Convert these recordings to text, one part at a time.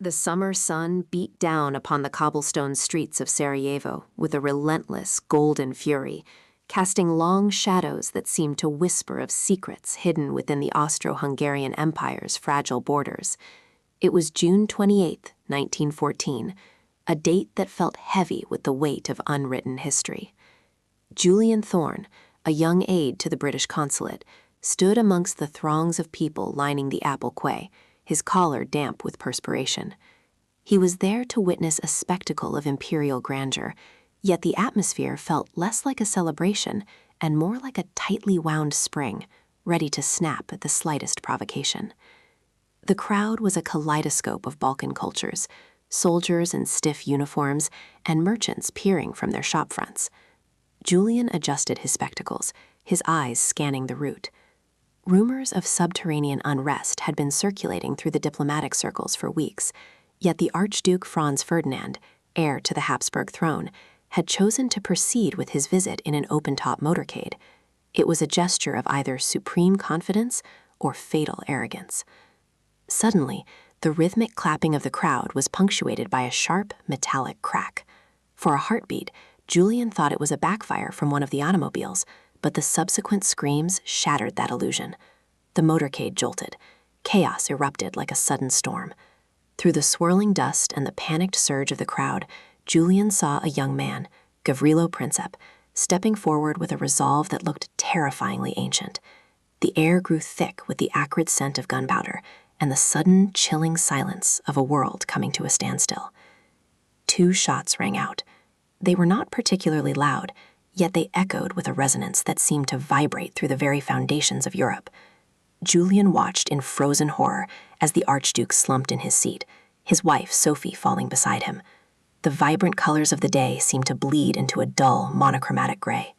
The summer sun beat down upon the cobblestone streets of Sarajevo with a relentless, golden fury, casting long shadows that seemed to whisper of secrets hidden within the Austro-Hungarian Empire's fragile borders. It was June 28, 1914, a date that felt heavy with the weight of unwritten history. Julian Thorne, a young aide to the British consulate, stood amongst the throngs of people lining the Apple Quay, his collar damp with perspiration. He was there to witness a spectacle of imperial grandeur, yet the atmosphere felt less like a celebration and more like a tightly wound spring, ready to snap at the slightest provocation. The crowd was a kaleidoscope of Balkan cultures, soldiers in stiff uniforms and merchants peering from their shop fronts. Julian adjusted his spectacles, his eyes scanning the route. Rumors of subterranean unrest had been circulating through the diplomatic circles for weeks, yet the Archduke Franz Ferdinand, heir to the Habsburg throne, had chosen to proceed with his visit in an open-top motorcade. It was a gesture of either supreme confidence or fatal arrogance. Suddenly, the rhythmic clapping of the crowd was punctuated by a sharp, metallic crack. For a heartbeat, Julian thought it was a backfire from one of the automobiles, but the subsequent screams shattered that illusion. The motorcade jolted. Chaos erupted like a sudden storm. Through the swirling dust and the panicked surge of the crowd, Julian saw a young man, Gavrilo Princip, stepping forward with a resolve that looked terrifyingly ancient. The air grew thick with the acrid scent of gunpowder and the sudden, chilling silence of a world coming to a standstill. 2 shots rang out. They were not particularly loud, yet they echoed with a resonance that seemed to vibrate through the very foundations of Europe. Julian watched in frozen horror as the Archduke slumped in his seat, his wife, Sophie, falling beside him. The vibrant colors of the day seemed to bleed into a dull, monochromatic gray.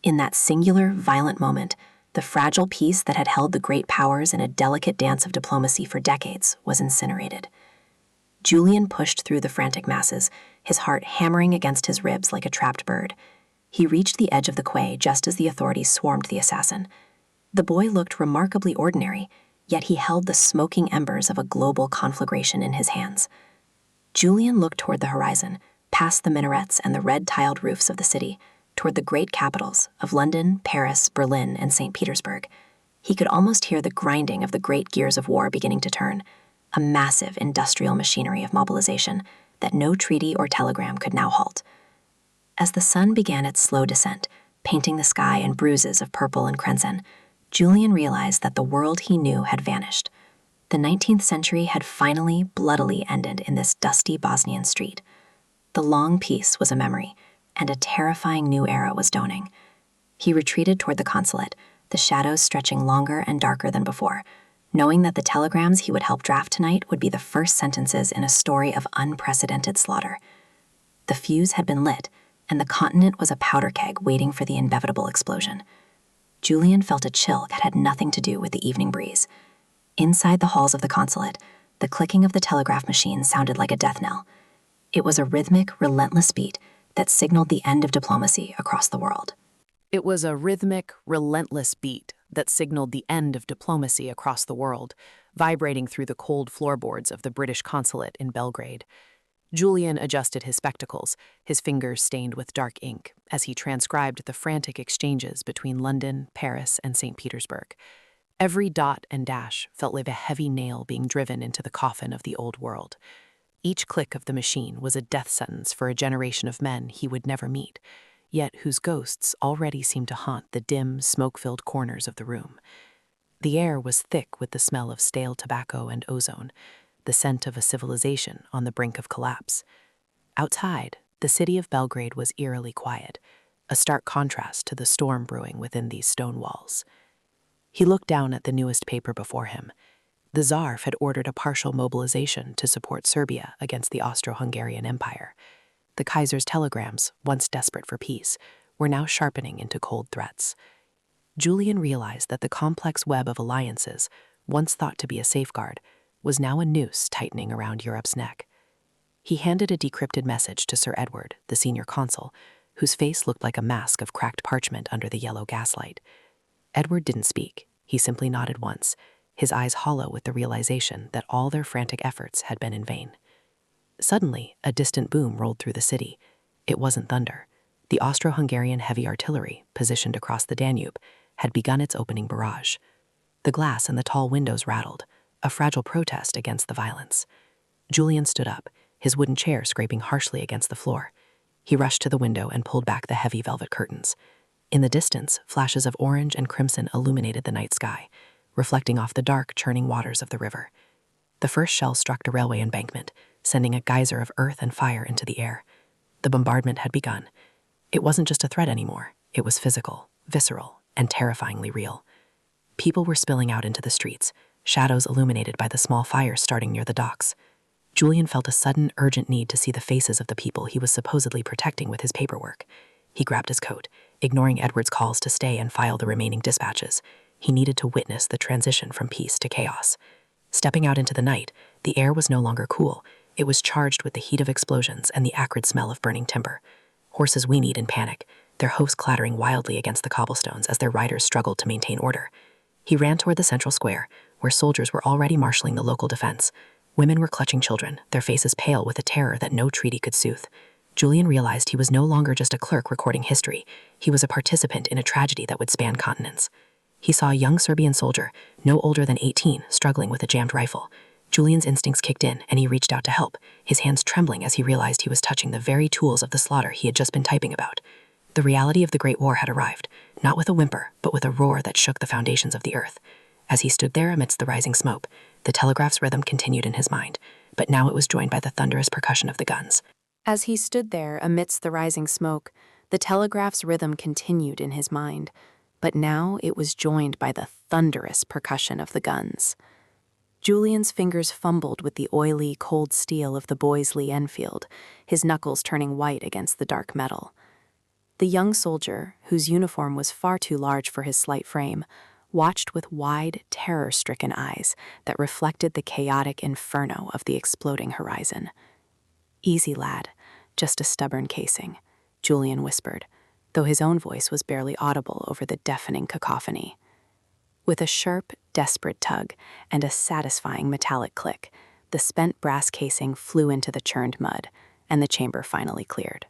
In that singular, violent moment, the fragile peace that had held the great powers in a delicate dance of diplomacy for decades was incinerated. Julian pushed through the frantic masses, his heart hammering against his ribs like a trapped bird. He reached the edge of the quay just as the authorities swarmed the assassin. The boy looked remarkably ordinary, yet he held the smoking embers of a global conflagration in his hands. Julian looked toward the horizon, past the minarets and the red-tiled roofs of the city, toward the great capitals of London, Paris, Berlin, and St. Petersburg. He could almost hear the grinding of the great gears of war beginning to turn, a massive industrial machinery of mobilization that no treaty or telegram could now halt. As the sun began its slow descent, painting the sky in bruises of purple and crimson, Julian realized that the world he knew had vanished. The 19th century had finally bloodily ended in this dusty Bosnian street. The long peace was a memory, and a terrifying new era was dawning. He retreated toward the consulate, the shadows stretching longer and darker than before, knowing that the telegrams he would help draft tonight would be the first sentences in a story of unprecedented slaughter. The fuse had been lit, and the continent was a powder keg waiting for the inevitable explosion. Julian felt a chill that had nothing to do with the evening breeze. Inside the halls of the consulate, the clicking of the telegraph machine sounded like a death knell. It was a rhythmic, relentless beat that signaled the end of diplomacy across the world. It was a rhythmic, relentless beat that signaled the end of diplomacy across the world, vibrating through the cold floorboards of the British consulate in Belgrade. Julian adjusted his spectacles, his fingers stained with dark ink, as he transcribed the frantic exchanges between London, Paris, and St. Petersburg. Every dot and dash felt like a heavy nail being driven into the coffin of the old world. Each click of the machine was a death sentence for a generation of men he would never meet, yet whose ghosts already seemed to haunt the dim, smoke-filled corners of the room. The air was thick with the smell of stale tobacco and ozone, the scent of a civilization on the brink of collapse. Outside, the city of Belgrade was eerily quiet, a stark contrast to the storm brewing within these stone walls. He looked down at the newest paper before him. The Tsar had ordered a partial mobilization to support Serbia against the Austro-Hungarian Empire. The Kaiser's telegrams, once desperate for peace, were now sharpening into cold threats. Julian realized that the complex web of alliances, once thought to be a safeguard, was now a noose tightening around Europe's neck. He handed a decrypted message to Sir Edward, the senior consul, whose face looked like a mask of cracked parchment under the yellow gaslight. Edward didn't speak. He simply nodded once, his eyes hollow with the realization that all their frantic efforts had been in vain. Suddenly, a distant boom rolled through the city. It wasn't thunder. The Austro-Hungarian heavy artillery, positioned across the Danube, had begun its opening barrage. The glass in the tall windows rattled, a fragile protest against the violence. Julian stood up, his wooden chair scraping harshly against the floor. He rushed to the window and pulled back the heavy velvet curtains. In the distance, flashes of orange and crimson illuminated the night sky, reflecting off the dark, churning waters of the river. The first shell struck a railway embankment, sending a geyser of earth and fire into the air. The bombardment had begun. It wasn't just a threat anymore. It was physical, visceral, and terrifyingly real. People were spilling out into the streets, shadows illuminated by the small fires starting near the docks. Julian felt a sudden, urgent need to see the faces of the people he was supposedly protecting with his paperwork. He grabbed his coat, ignoring Edward's calls to stay and file the remaining dispatches. He needed to witness the transition from peace to chaos. Stepping out into the night, the air was no longer cool. It was charged with the heat of explosions and the acrid smell of burning timber. Horses whinnied in panic, their hoofs clattering wildly against the cobblestones as their riders struggled to maintain order. He ran toward the central square, where soldiers were already marshaling the local defense. Women were clutching children, their faces pale with a terror that no treaty could soothe. Julian realized he was no longer just a clerk recording history. He was a participant in a tragedy that would span continents. He saw a young Serbian soldier, no older than 18, struggling with a jammed rifle. Julian's instincts kicked in, and he reached out to help, his hands trembling as he realized he was touching the very tools of the slaughter he had just been typing about. The reality of the Great War had arrived, not with a whimper, but with a roar that shook the foundations of the earth. As he stood there amidst the rising smoke, the telegraph's rhythm continued in his mind, but now it was joined by the thunderous percussion of the guns. As he stood there amidst the rising smoke, the telegraph's rhythm continued in his mind, but now it was joined by the thunderous percussion of the guns. Julian's fingers fumbled with the oily, cold steel of the boy's Lee Enfield, his knuckles turning white against the dark metal. The young soldier, whose uniform was far too large for his slight frame, watched with wide, terror-stricken eyes that reflected the chaotic inferno of the exploding horizon. "Easy, lad, just a stubborn casing," Julian whispered, though his own voice was barely audible over the deafening cacophony. With a sharp, desperate tug and a satisfying metallic click, the spent brass casing flew into the churned mud, and the chamber finally cleared.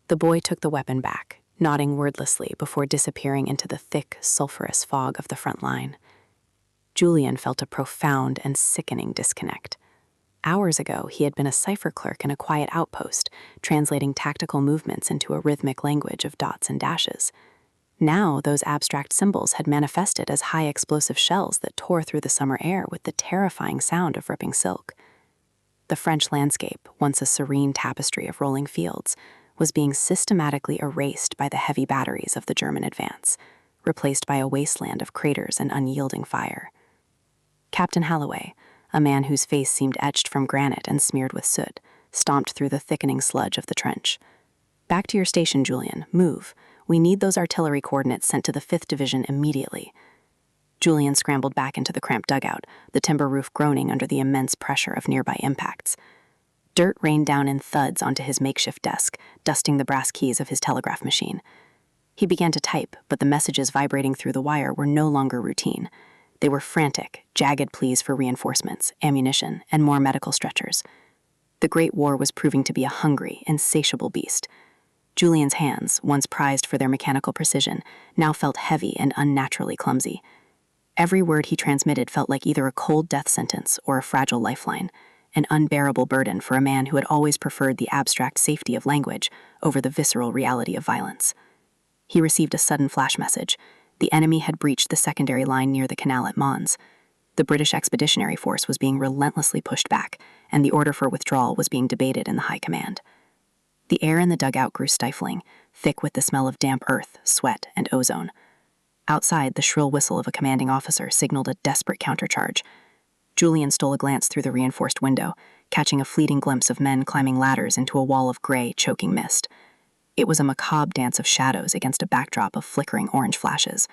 The boy took the weapon back, nodding wordlessly before disappearing into the thick, sulphurous fog of the front line. Julian felt a profound and sickening disconnect. Hours ago, he had been a cipher clerk in a quiet outpost, translating tactical movements into a rhythmic language of dots and dashes. Now, those abstract symbols had manifested as high explosive shells that tore through the summer air with the terrifying sound of ripping silk. The French landscape, once a serene tapestry of rolling fields, was being systematically erased by the heavy batteries of the German advance, replaced by a wasteland of craters and unyielding fire. Captain Halloway, a man whose face seemed etched from granite and smeared with soot, stomped through the thickening sludge of the trench. "Back to your station, Julian. Move. We need those artillery coordinates sent to the 5th Division immediately." Julian scrambled back into the cramped dugout, the timber roof groaning under the immense pressure of nearby impacts. Dirt rained down in thuds onto his makeshift desk, dusting the brass keys of his telegraph machine. He began to type, but the messages vibrating through the wire were no longer routine. They were frantic, jagged pleas for reinforcements, ammunition, and more medical stretchers. The Great War was proving to be a hungry, insatiable beast. Julian's hands, once prized for their mechanical precision, now felt heavy and unnaturally clumsy. Every word he transmitted felt like either a cold death sentence or a fragile lifeline, an unbearable burden for a man who had always preferred the abstract safety of language over the visceral reality of violence. He received a sudden flash message. The enemy had breached the secondary line near the canal at Mons. The British Expeditionary Force was being relentlessly pushed back, and the order for withdrawal was being debated in the high command. The air in the dugout grew stifling, thick with the smell of damp earth, sweat, and ozone. Outside, the shrill whistle of a commanding officer signaled a desperate countercharge. Julian stole a glance through the reinforced window, catching a fleeting glimpse of men climbing ladders into a wall of gray, choking mist. It was a macabre dance of shadows against a backdrop of flickering orange flashes.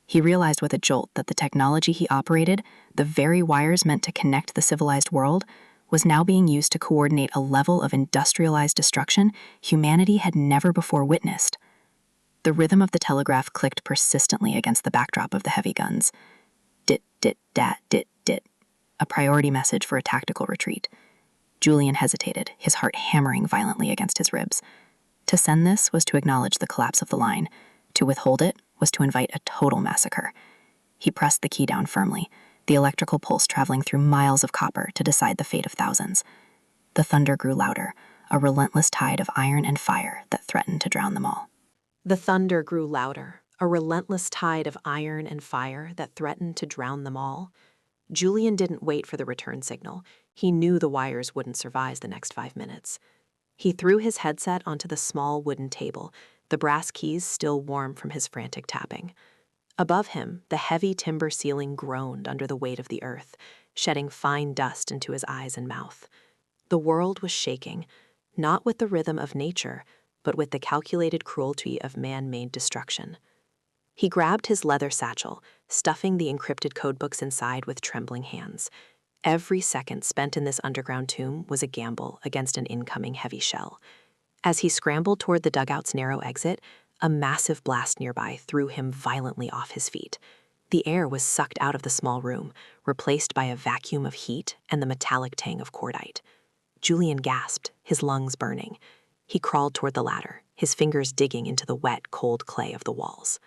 He realized with a jolt that the technology he operated, the very wires meant to connect the civilized world, was now being used to coordinate a level of industrialized destruction humanity had never before witnessed. The rhythm of the telegraph clicked persistently against the backdrop of the heavy guns. dit, a priority message for a tactical retreat. Julian hesitated, his heart hammering violently against his ribs. To send this was to acknowledge the collapse of the line. To withhold it was to invite a total massacre. He pressed the key down firmly, the electrical pulse traveling through miles of copper to decide the fate of thousands. The thunder grew louder, a relentless tide of iron and fire that threatened to drown them all. The thunder grew louder, a relentless tide of iron and fire that threatened to drown them all. Julian didn't wait for the return signal. He knew the wires wouldn't survive the next 5 minutes. He threw his headset onto the small wooden table, the brass keys still warm from his frantic tapping. Above him, the heavy timber ceiling groaned under the weight of the earth, shedding fine dust into his eyes and mouth. The world was shaking, not with the rhythm of nature, but with the calculated cruelty of man-made destruction. He grabbed his leather satchel, stuffing the encrypted codebooks inside with trembling hands. Every second spent in this underground tomb was a gamble against an incoming heavy shell. As he scrambled toward the dugout's narrow exit, a massive blast nearby threw him violently off his feet. The air was sucked out of the small room, replaced by a vacuum of heat and the metallic tang of cordite. Julian gasped, his lungs burning. He crawled toward the ladder, his fingers digging into the wet, cold clay of the walls.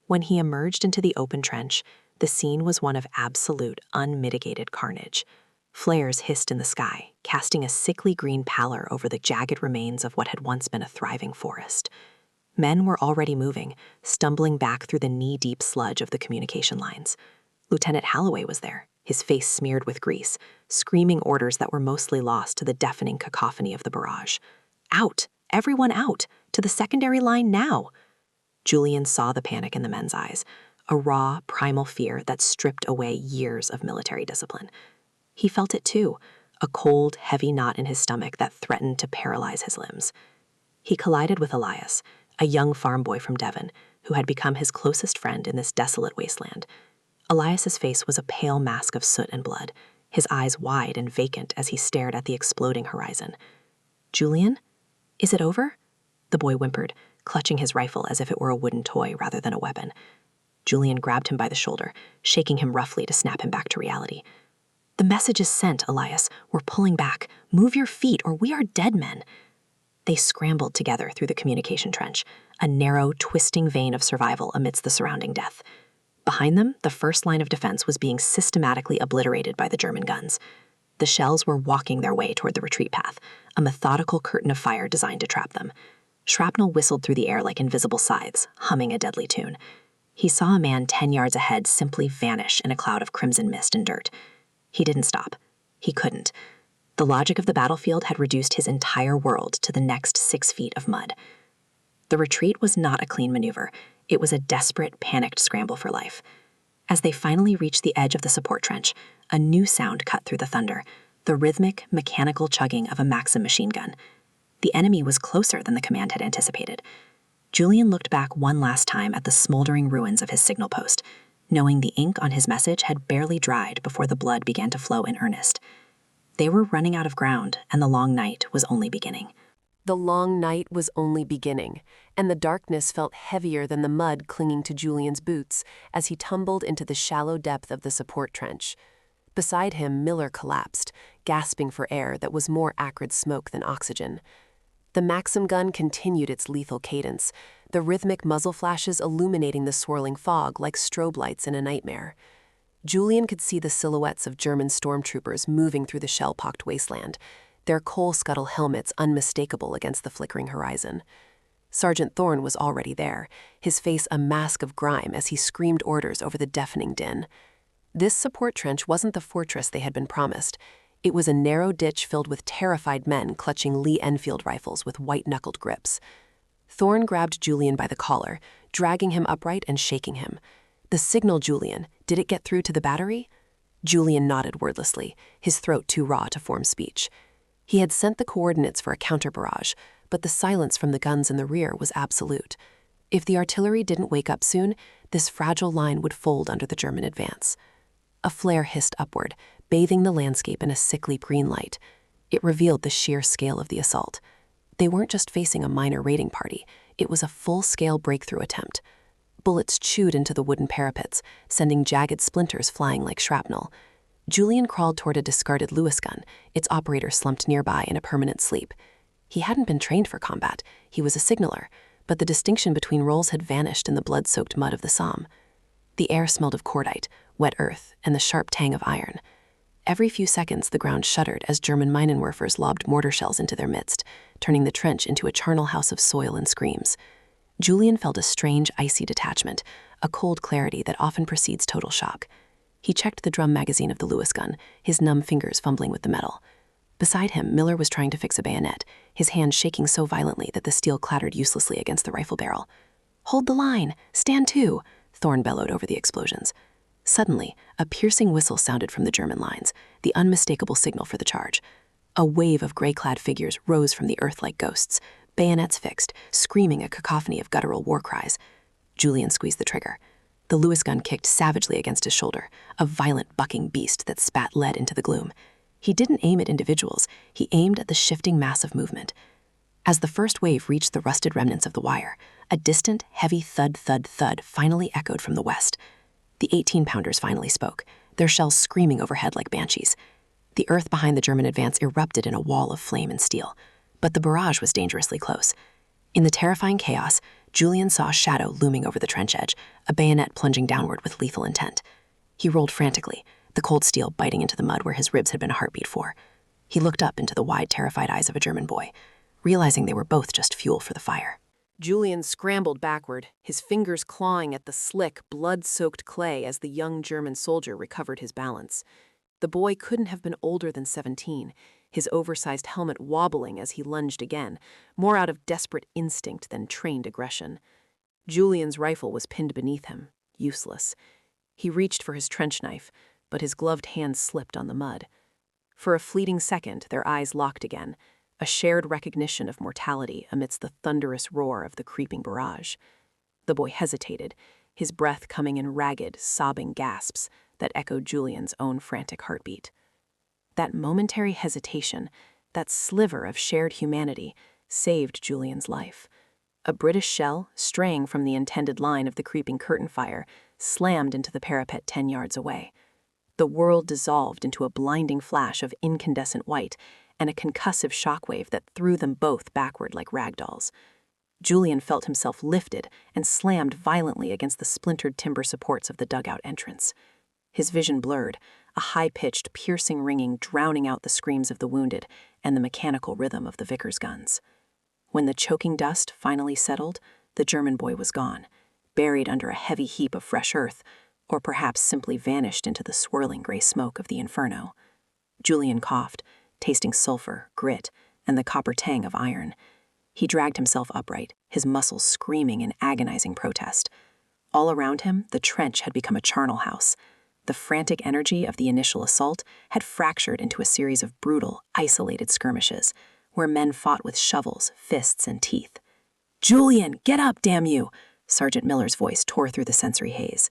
When he emerged into the open trench, the scene was one of absolute, unmitigated carnage. Flares hissed in the sky, casting a sickly green pallor over the jagged remains of what had once been a thriving forest. Men were already moving, stumbling back through the knee-deep sludge of the communication lines. Lieutenant Holloway was there, his face smeared with grease, screaming orders that were mostly lost to the deafening cacophony of the barrage. Out! Everyone out! To the secondary line now! Julian saw the panic in the men's eyes, a raw, primal fear that stripped away years of military discipline. He felt it too, a cold, heavy knot in his stomach that threatened to paralyze his limbs. He collided with Elias, a young farm boy from Devon, who had become his closest friend in this desolate wasteland. Elias's face was a pale mask of soot and blood, his eyes wide and vacant as he stared at the exploding horizon. "Julian? Is it over?" the boy whimpered, clutching his rifle as if it were a wooden toy rather than a weapon. Julian grabbed him by the shoulder, shaking him roughly to snap him back to reality. "The message is sent, Elias. We're pulling back. Move your feet, or we are dead men." They scrambled together through the communication trench, a narrow, twisting vein of survival amidst the surrounding death. Behind them, the first line of defense was being systematically obliterated by the German guns. The shells were walking their way toward the retreat path, a methodical curtain of fire designed to trap them. Shrapnel whistled through the air like invisible scythes, humming a deadly tune. He saw a man 10 yards ahead simply vanish in a cloud of crimson mist and dirt. He didn't stop. He couldn't. The logic of the battlefield had reduced his entire world to the next 6 feet of mud. The retreat was not a clean maneuver. It was a desperate, panicked scramble for life. As they finally reached the edge of the support trench, a new sound cut through the thunder, the rhythmic, mechanical chugging of a Maxim machine gun. The enemy was closer than the command had anticipated. Julian looked back one last time at the smoldering ruins of his signal post, knowing the ink on his message had barely dried before the blood began to flow in earnest. They were running out of ground, and the long night was only beginning. The long night was only beginning, and the darkness felt heavier than the mud clinging to Julian's boots as he tumbled into the shallow depth of the support trench. Beside him, Miller collapsed, gasping for air that was more acrid smoke than oxygen. The Maxim gun continued its lethal cadence, the rhythmic muzzle flashes illuminating the swirling fog like strobe lights in a nightmare. Julian could see the silhouettes of German stormtroopers moving through the shell-pocked wasteland, their coal scuttle helmets unmistakable against the flickering horizon. Sergeant Thorne was already there, his face a mask of grime as he screamed orders over the deafening din. This support trench wasn't the fortress they had been promised. It was a narrow ditch filled with terrified men clutching Lee Enfield rifles with white-knuckled grips. Thorne grabbed Julian by the collar, dragging him upright and shaking him. "The signal, Julian. Did it get through to the battery?" Julian nodded wordlessly, his throat too raw to form speech. He had sent the coordinates for a counter-barrage, but the silence from the guns in the rear was absolute. If the artillery didn't wake up soon, this fragile line would fold under the German advance. A flare hissed upward, bathing the landscape in a sickly green light. It revealed the sheer scale of the assault. They weren't just facing a minor raiding party, it was a full-scale breakthrough attempt. Bullets chewed into the wooden parapets, sending jagged splinters flying like shrapnel. Julian crawled toward a discarded Lewis gun, its operator slumped nearby in a permanent sleep. He hadn't been trained for combat. He was a signaler, but the distinction between roles had vanished in the blood-soaked mud of the Somme. The air smelled of cordite, wet earth, and the sharp tang of iron. Every few seconds, the ground shuddered as German Minenwerfers lobbed mortar shells into their midst, turning the trench into a charnel house of soil and screams. Julian felt a strange, icy detachment, a cold clarity that often precedes total shock. He checked the drum magazine of the Lewis gun, his numb fingers fumbling with the metal. Beside him, Miller was trying to fix a bayonet, his hand shaking so violently that the steel clattered uselessly against the rifle barrel. "Hold the line! Stand to!" Thorne bellowed over the explosions. Suddenly, a piercing whistle sounded from the German lines, the unmistakable signal for the charge. A wave of gray-clad figures rose from the earth like ghosts, bayonets fixed, screaming a cacophony of guttural war cries. Julian squeezed the trigger. The Lewis gun kicked savagely against his shoulder, a violent bucking beast that spat lead into the gloom. He didn't aim at individuals, he aimed at the shifting mass of movement. As the first wave reached the rusted remnants of the wire, a distant, heavy thud, thud, thud finally echoed from the west. The 18-pounders finally spoke, their shells screaming overhead like banshees. The earth behind the German advance erupted in a wall of flame and steel, but the barrage was dangerously close. In the terrifying chaos, Julian saw a shadow looming over the trench edge, a bayonet plunging downward with lethal intent. He rolled frantically, the cold steel biting into the mud where his ribs had been a heartbeat for. He looked up into the wide, terrified eyes of a German boy, realizing they were both just fuel for the fire. Julian scrambled backward, his fingers clawing at the slick, blood-soaked clay as the young German soldier recovered his balance. The boy couldn't have been older than 17, his oversized helmet wobbling as he lunged again, more out of desperate instinct than trained aggression. Julian's rifle was pinned beneath him, useless. He reached for his trench knife, but his gloved hand slipped on the mud. For a fleeting second, their eyes locked again, a shared recognition of mortality amidst the thunderous roar of the creeping barrage. The boy hesitated, his breath coming in ragged, sobbing gasps that echoed Julian's own frantic heartbeat. That momentary hesitation, that sliver of shared humanity, saved Julian's life. A British shell, straying from the intended line of the creeping curtain fire, slammed into the parapet 10 yards away. The world dissolved into a blinding flash of incandescent white and a concussive shockwave that threw them both backward like ragdolls. Julian felt himself lifted and slammed violently against the splintered timber supports of the dugout entrance. His vision blurred, a high-pitched, piercing ringing drowning out the screams of the wounded and the mechanical rhythm of the Vickers guns. When the choking dust finally settled, the German boy was gone, buried under a heavy heap of fresh earth, or perhaps simply vanished into the swirling gray smoke of the inferno. Julian coughed, tasting sulfur, grit, and the copper tang of iron. He dragged himself upright, his muscles screaming in agonizing protest. All around him, the trench had become a charnel house. The frantic energy of the initial assault had fractured into a series of brutal, isolated skirmishes, where men fought with shovels, fists, and teeth. "Julian, get up, damn you!" Sergeant Miller's voice tore through the sensory haze.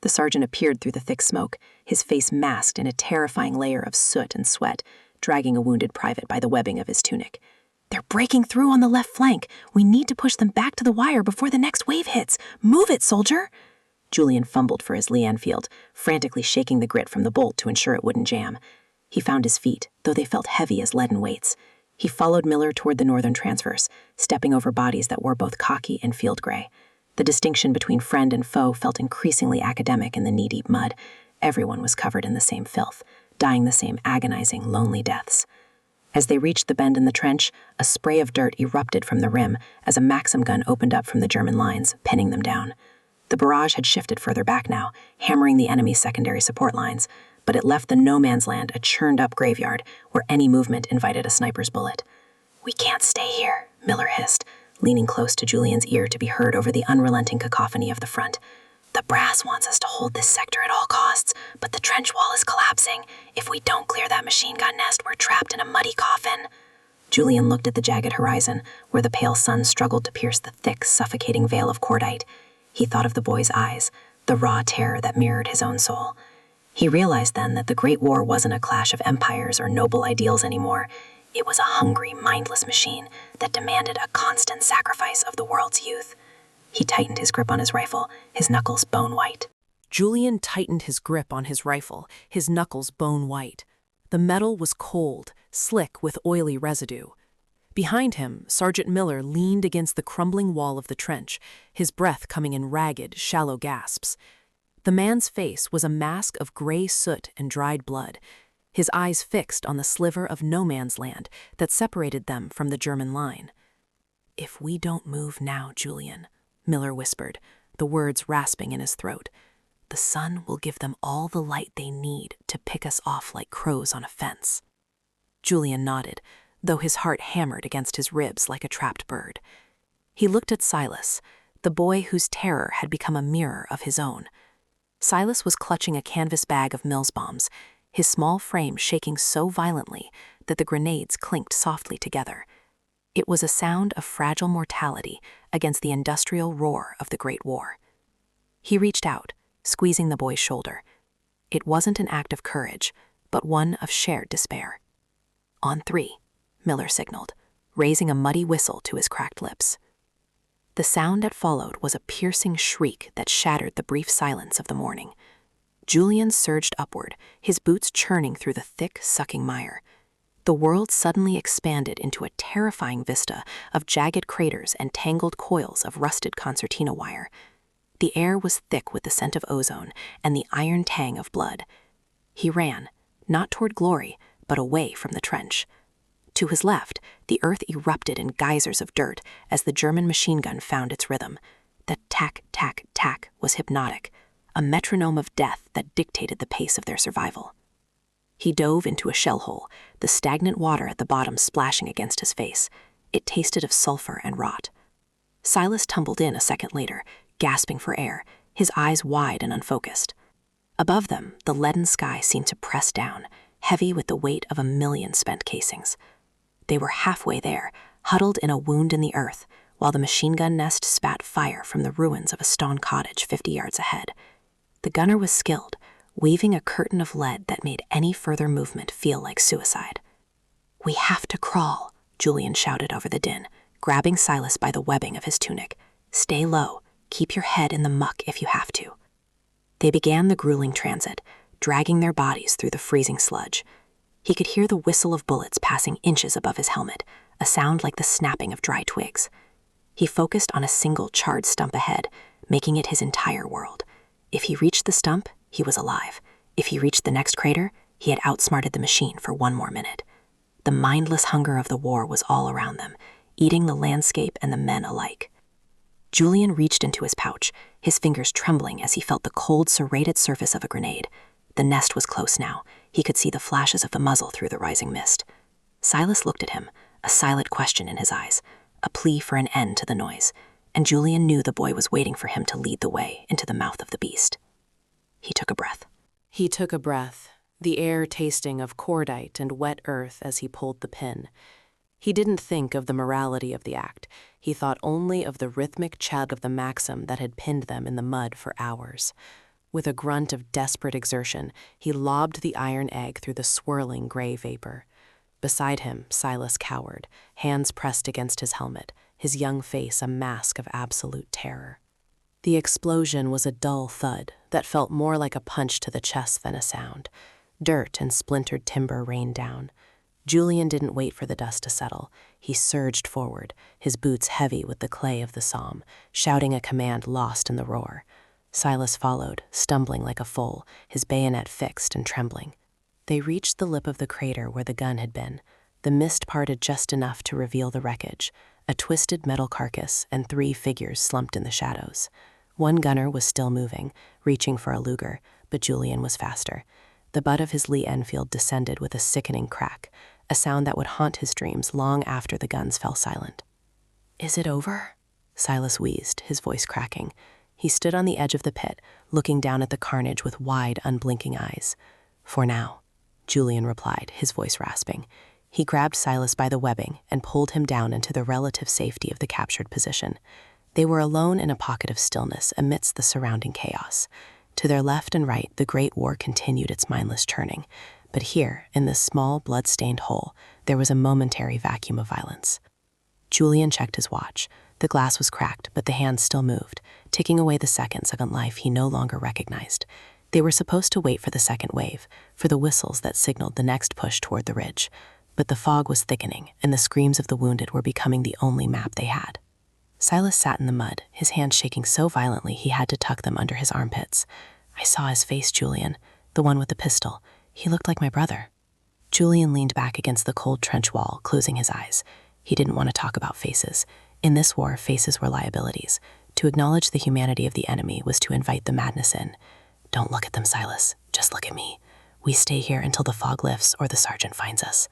The sergeant appeared through the thick smoke, his face masked in a terrifying layer of soot and sweat, dragging a wounded private by the webbing of his tunic. "They're breaking through on the left flank. We need to push them back to the wire before the next wave hits. Move it, soldier!" Julian fumbled for his Lee Enfield, frantically shaking the grit from the bolt to ensure it wouldn't jam. He found his feet, though they felt heavy as leaden weights. He followed Miller toward the northern transverse, stepping over bodies that wore both khaki and field gray. The distinction between friend and foe felt increasingly academic in the knee-deep mud. Everyone was covered in the same filth, dying the same agonizing, lonely deaths. As they reached the bend in the trench, a spray of dirt erupted from the rim as a Maxim gun opened up from the German lines, pinning them down. The barrage had shifted further back now, hammering the enemy's secondary support lines, but it left the no-man's land a churned-up graveyard where any movement invited a sniper's bullet. "We can't stay here," Miller hissed, leaning close to Julian's ear to be heard over the unrelenting cacophony of the front. "The brass wants us to hold this sector at all costs, but the trench wall is collapsing. If we don't clear that machine gun nest, we're trapped in a muddy coffin." Julian looked at the jagged horizon, where the pale sun struggled to pierce the thick, suffocating veil of cordite. He thought of the boy's eyes, the raw terror that mirrored his own soul. He realized then that the Great War wasn't a clash of empires or noble ideals anymore. It was a hungry, mindless machine that demanded a constant sacrifice of the world's youth. He tightened his grip on his rifle, his knuckles bone white. Julian tightened his grip on his rifle, his knuckles bone white. The metal was cold, slick with oily residue. Behind him, Sergeant Miller leaned against the crumbling wall of the trench, his breath coming in ragged, shallow gasps. The man's face was a mask of gray soot and dried blood, his eyes fixed on the sliver of no man's land that separated them from the German line. "If we don't move now, Julian," Miller whispered, the words rasping in his throat, "the sun will give them all the light they need to pick us off like crows on a fence." Julian nodded, though his heart hammered against his ribs like a trapped bird. He looked at Silas, the boy whose terror had become a mirror of his own. Silas was clutching a canvas bag of Mills bombs, his small frame shaking so violently that the grenades clinked softly together. It was a sound of fragile mortality against the industrial roar of the Great War. He reached out, squeezing the boy's shoulder. It wasn't an act of courage, but one of shared despair. "On 3, Miller signaled, raising a muddy whistle to his cracked lips. The sound that followed was a piercing shriek that shattered the brief silence of the morning. Julian surged upward, his boots churning through the thick, sucking mire. The world suddenly expanded into a terrifying vista of jagged craters and tangled coils of rusted concertina wire. The air was thick with the scent of ozone and the iron tang of blood. He ran, not toward glory, but away from the trench. To his left, the earth erupted in geysers of dirt as the German machine gun found its rhythm. The tack, tack, tack was hypnotic, a metronome of death that dictated the pace of their survival. He dove into a shell hole, the stagnant water at the bottom splashing against his face. It tasted of sulfur and rot. Silas tumbled in a second later, gasping for air, his eyes wide and unfocused. Above them, the leaden sky seemed to press down, heavy with the weight of 1,000,000 spent casings. They were halfway there, huddled in a wound in the earth, while the machine gun nest spat fire from the ruins of a stone cottage 50 yards ahead. The gunner was skilled, weaving a curtain of lead that made any further movement feel like suicide. "We have to crawl," Julian shouted over the din, grabbing Silas by the webbing of his tunic. "Stay low. Keep your head in the muck if you have to." They began the grueling transit, dragging their bodies through the freezing sludge. He could hear the whistle of bullets passing inches above his helmet, a sound like the snapping of dry twigs. He focused on a single charred stump ahead, making it his entire world. If he reached the stump, he was alive. If he reached the next crater, he had outsmarted the machine for one more minute. The mindless hunger of the war was all around them, eating the landscape and the men alike. Julian reached into his pouch, his fingers trembling as he felt the cold, serrated surface of a grenade. The nest was close now. He could see the flashes of the muzzle through the rising mist. Silas looked at him, a silent question in his eyes, a plea for an end to the noise, and Julian knew the boy was waiting for him to lead the way into the mouth of the beast. He took a breath. He took a breath, the air tasting of cordite and wet earth as he pulled the pin. He didn't think of the morality of the act. He thought only of the rhythmic chug of the Maxim that had pinned them in the mud for hours. With a grunt of desperate exertion, he lobbed the iron egg through the swirling gray vapor. Beside him, Silas cowered, hands pressed against his helmet, his young face a mask of absolute terror. The explosion was a dull thud that felt more like a punch to the chest than a sound. Dirt and splintered timber rained down. Julian didn't wait for the dust to settle. He surged forward, his boots heavy with the clay of the Somme, shouting a command lost in the roar. Silas followed, stumbling like a foal, his bayonet fixed and trembling. They reached the lip of the crater where the gun had been. The mist parted just enough to reveal the wreckage, a twisted metal carcass and 3 figures slumped in the shadows. One gunner was still moving, reaching for a Luger, but Julian was faster. The butt of his Lee Enfield descended with a sickening crack, a sound that would haunt his dreams long after the guns fell silent. "Is it over?" Silas wheezed, his voice cracking. He stood on the edge of the pit, looking down at the carnage with wide, unblinking eyes. "For now," Julian replied, his voice rasping. He grabbed Silas by the webbing and pulled him down into the relative safety of the captured position. They were alone in a pocket of stillness amidst the surrounding chaos. To their left and right, the Great War continued its mindless churning. But here, in this small, blood-stained hole, there was a momentary vacuum of violence. Julian checked his watch. The glass was cracked, but the hands still moved, ticking away the seconds of a life he no longer recognized. They were supposed to wait for the second wave, for the whistles that signaled the next push toward the ridge. But the fog was thickening, and the screams of the wounded were becoming the only map they had. Silas sat in the mud, his hands shaking so violently he had to tuck them under his armpits. "I saw his face, Julian, the one with the pistol. He looked like my brother." Julian leaned back against the cold trench wall, closing his eyes. He didn't want to talk about faces. In this war, faces were liabilities. To acknowledge the humanity of the enemy was to invite the madness in. "Don't look at them, Silas. Just look at me. We stay here until the fog lifts or the sergeant finds us."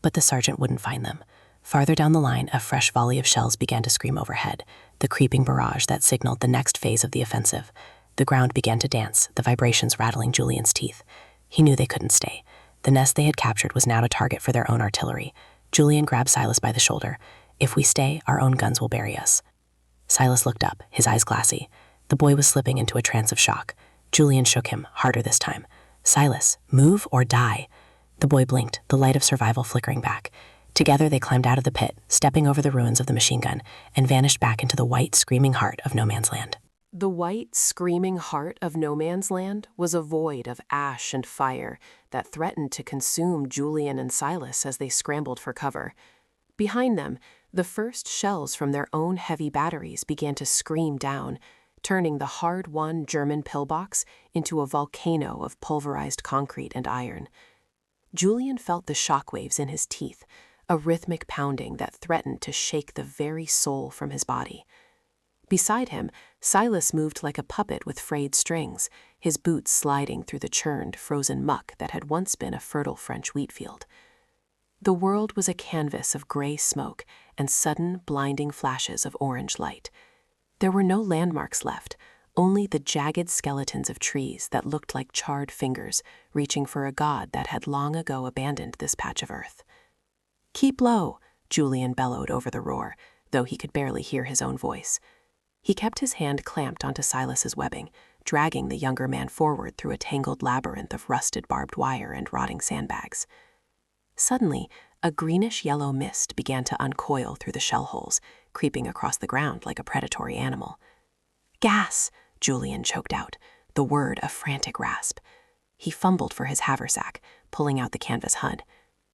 But the sergeant wouldn't find them. Farther down the line, a fresh volley of shells began to scream overhead, the creeping barrage that signaled the next phase of the offensive. The ground began to dance, the vibrations rattling Julian's teeth. He knew they couldn't stay. The nest they had captured was now a target for their own artillery. Julian grabbed Silas by the shoulder. "If we stay, our own guns will bury us." Silas looked up, his eyes glassy. The boy was slipping into a trance of shock. Julian shook him, harder this time. "Silas, move or die." The boy blinked, the light of survival flickering back. Together they climbed out of the pit, stepping over the ruins of the machine gun, and vanished back into the white, screaming heart of no man's land. The white, screaming heart of no man's land was a void of ash and fire that threatened to consume Julian and Silas as they scrambled for cover. Behind them, the first shells from their own heavy batteries began to scream down, turning the hard-won German pillbox into a volcano of pulverized concrete and iron. Julian felt the shockwaves in his teeth, a rhythmic pounding that threatened to shake the very soul from his body. Beside him, Silas moved like a puppet with frayed strings, his boots sliding through the churned, frozen muck that had once been a fertile French wheat field. The world was a canvas of gray smoke and sudden, blinding flashes of orange light. There were no landmarks left, only the jagged skeletons of trees that looked like charred fingers reaching for a god that had long ago abandoned this patch of earth. "Keep low," Julian bellowed over the roar, though he could barely hear his own voice. He kept his hand clamped onto Silas's webbing, dragging the younger man forward through a tangled labyrinth of rusted barbed wire and rotting sandbags. Suddenly, a greenish-yellow mist began to uncoil through the shell holes, creeping across the ground like a predatory animal. "Gas!" Julian choked out, the word a frantic rasp. He fumbled for his haversack, pulling out the canvas HUD.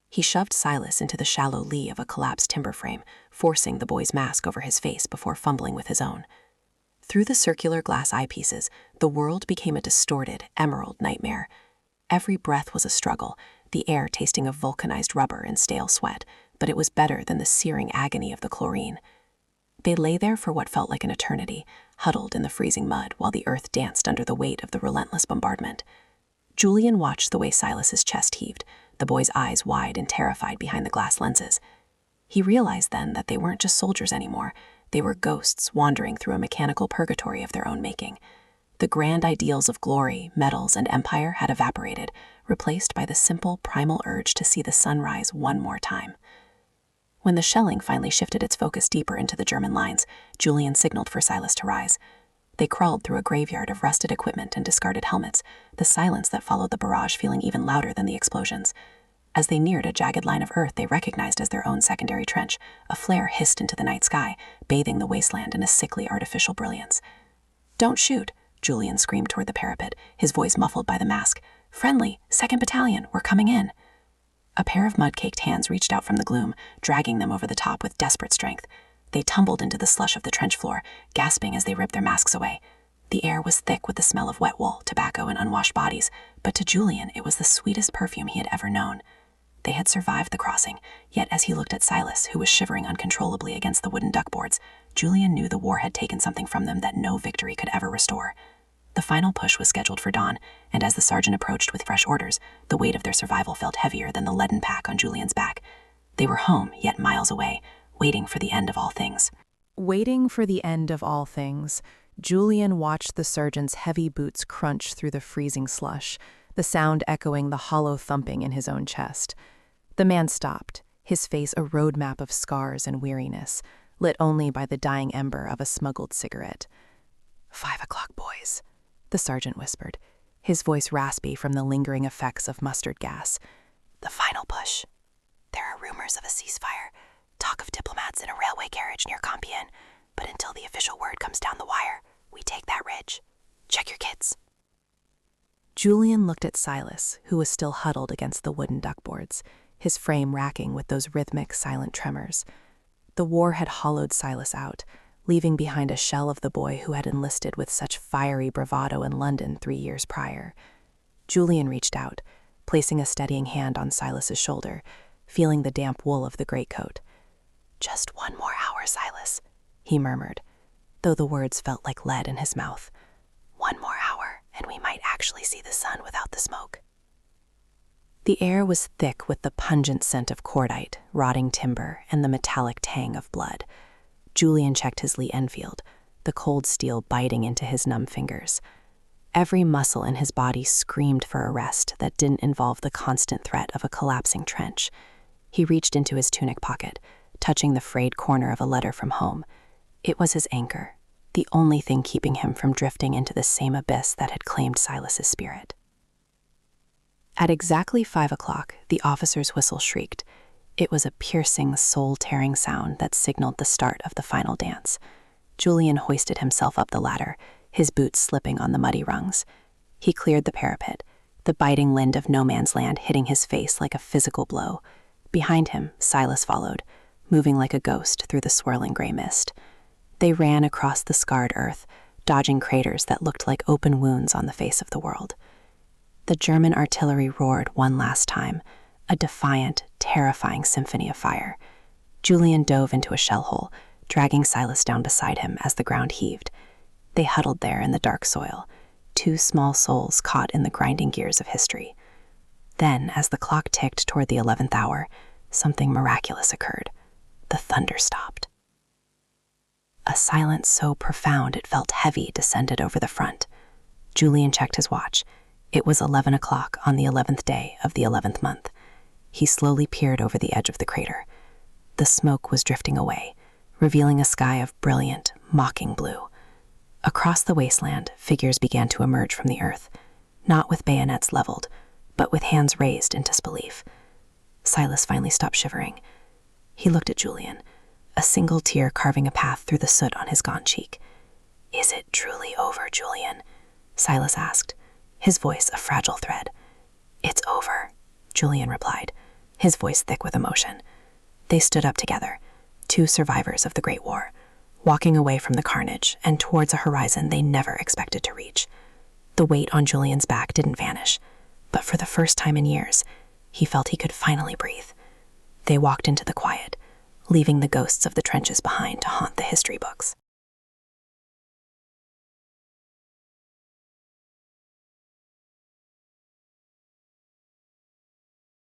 He shoved Silas into the shallow lee of a collapsed timber frame, forcing the boy's mask over his face before fumbling with his own. Through the circular glass eyepieces, the world became a distorted, emerald nightmare. Every breath was a struggle, the air tasting of vulcanized rubber and stale sweat, but it was better than the searing agony of the chlorine. They lay there for what felt like an eternity, huddled in the freezing mud while the earth danced under the weight of the relentless bombardment. Julian watched the way Silas's chest heaved, the boy's eyes wide and terrified behind the glass lenses. He realized then that they weren't just soldiers anymore. They were ghosts wandering through a mechanical purgatory of their own making. The grand ideals of glory, medals, and empire had evaporated, replaced by the simple, primal urge to see the sun rise one more time. When the shelling finally shifted its focus deeper into the German lines, Julian signaled for Silas to rise. They crawled through a graveyard of rusted equipment and discarded helmets, the silence that followed the barrage feeling even louder than the explosions. As they neared a jagged line of earth they recognized as their own secondary trench, a flare hissed into the night sky, bathing the wasteland in a sickly artificial brilliance. "Don't shoot," Julian screamed toward the parapet, his voice muffled by the mask. "Friendly, 2nd Battalion, we're coming in." A pair of mud-caked hands reached out from the gloom, dragging them over the top with desperate strength. They tumbled into the slush of the trench floor, gasping as they ripped their masks away. The air was thick with the smell of wet wool, tobacco, and unwashed bodies, but to Julian it was the sweetest perfume he had ever known. They had survived the crossing, yet as he looked at Silas, who was shivering uncontrollably against the wooden duckboards, Julian knew the war had taken something from them that no victory could ever restore. The final push was scheduled for dawn, and as the sergeant approached with fresh orders, the weight of their survival felt heavier than the leaden pack on Julian's back. They were home, yet miles away, waiting for the end of all things. Waiting for the end of all things, Julian watched the sergeant's heavy boots crunch through the freezing slush, the sound echoing the hollow thumping in his own chest. The man stopped, his face a roadmap of scars and weariness, lit only by the dying ember of a smuggled cigarette. 5 o'clock, boys, the sergeant whispered, his voice raspy from the lingering effects of mustard gas. "The final push. There are rumors of a ceasefire. Talk of diplomats in a railway carriage near Compiègne, but until the official word comes down the wire, we take that ridge. Check your kids. Julian looked at Silas, who was still huddled against the wooden duckboards, his frame racking with those rhythmic, silent tremors. The war had hollowed Silas out, leaving behind a shell of the boy who had enlisted with such fiery bravado in London 3 years prior. Julian reached out, placing a steadying hand on Silas's shoulder, feeling the damp wool of the greatcoat. "Just 1 more hour, Silas," he murmured, though the words felt like lead in his mouth. 1 more hour, and we might actually see the sun without the smoke. The air was thick with the pungent scent of cordite, rotting timber, and the metallic tang of blood. Julian checked his Lee Enfield, the cold steel biting into his numb fingers. Every muscle in his body screamed for a rest that didn't involve the constant threat of a collapsing trench. He reached into his tunic pocket, touching the frayed corner of a letter from home. It was his anchor, the only thing keeping him from drifting into the same abyss that had claimed Silas's spirit. At exactly 5 o'clock, the officer's whistle shrieked. It was a piercing, soul-tearing sound that signaled the start of the final dance. Julian hoisted himself up the ladder, his boots slipping on the muddy rungs. He cleared the parapet, the biting wind of no man's land hitting his face like a physical blow. Behind him, Silas followed, moving like a ghost through the swirling gray mist. They ran across the scarred earth, dodging craters that looked like open wounds on the face of the world. The German artillery roared one last time, a defiant, terrifying symphony of fire. Julian dove into a shell hole, dragging Silas down beside him as the ground heaved. They huddled there in the dark soil, 2 small souls caught in the grinding gears of history. Then, as the clock ticked toward the 11th hour, something miraculous occurred. The thunder stopped. A silence so profound it felt heavy descended over the front. Julian checked his watch. It was 11 o'clock on the 11th day of the 11th month. He slowly peered over the edge of the crater. The smoke was drifting away, revealing a sky of brilliant, mocking blue. Across the wasteland, figures began to emerge from the earth, not with bayonets leveled, but with hands raised in disbelief. Silas finally stopped shivering. He looked at Julian, a single tear carving a path through the soot on his gaunt cheek. "Is it truly over, Julian?" Silas asked, his voice a fragile thread. "It's over," Julian replied, his voice thick with emotion. They stood up together, 2 survivors of the Great War, walking away from the carnage and towards a horizon they never expected to reach. The weight on Julian's back didn't vanish, but for the first time in years, he felt he could finally breathe. They walked into the quiet, leaving the ghosts of the trenches behind to haunt the history books.